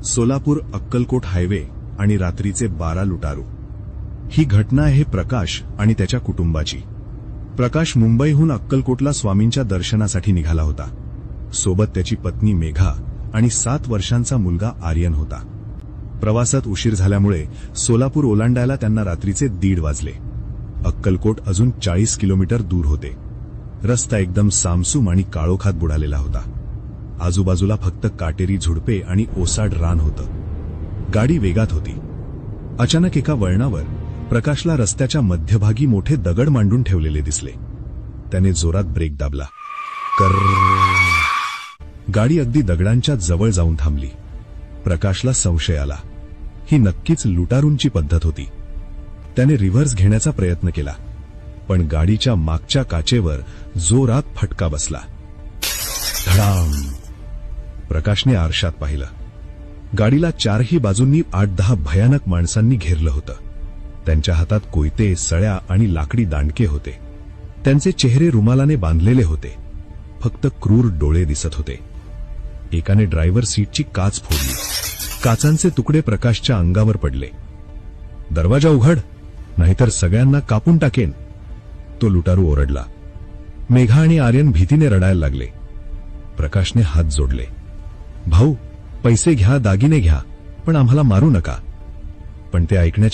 Solapur Akkalkot highway आणि रात्रीचे 12 लुटारू. ही घटना आहे प्रकाश आणि त्याच्या कुटुंबाची. प्रकाश मुंबईहून अक्कलकोटला स्वामींच्या दर्शनासाठी निघाला होता. सोबत त्याची पत्नी मेघा आणि 7 वर्षांचा मुलगा आर्यन होता. प्रवासात उशीर झाल्यामुळे सोलापूर ओलांडायला त्यांना रात्रीचे 1:30 वाजले. अक्कलकोट अजून 40 किलोमीटर दूर होते. रस्ता एकदम सामसूम आणि काळोखात बुडालेला होता. आजूबाजूला फक्त काटेरी झुडपे आणि ओसाड रान होतं. गाडी वेगात होती. अचानक एका वळणावर प्रकाशला रस्त्याच्या मध्यभागी मोठे दगड मांडून ठेवलेले दिसले. त्याने जोरात ब्रेक दाबला. गाडी अगदी दगडांच्या जवळ जाऊन थांबली. प्रकाशला संशय आला. ही नक्कीच लुटारूंची पद्धत होती. त्याने रिव्हर्स घेण्याचा प्रयत्न केला, पण गाडीच्या मागच्या काचेवर जोरात फटका बसला. धडाम. प्रकाशने आरशात पाहिलं. गाडीला चारही बाजूंनी 8-10 भयानक माणसांनी घेरलं होतं. त्यांच्या हातात कोयते, सळ्या आणि लाकडी दांडके होते. त्यांचे चेहरे रुमालाने बांधलेले होते. फक्त क्रूर डोळे दिसत होते. एकाने ड्रायव्हर सीटची काच फोडली. काचांचे तुकडे प्रकाशच्या अंगावर पडले. दरवाजा उघड, नाहीतर सगळ्यांना कापून टाकेन, तो लुटारू ओरडला. मेघा आणि आर्यन भीतीने रडायला लागले. प्रकाशने हात जोडले. भाऊ, पैसे घ्या, दागिने घ्या, पण आम्हाला मारू नका. पण ते ऐकण्याच्या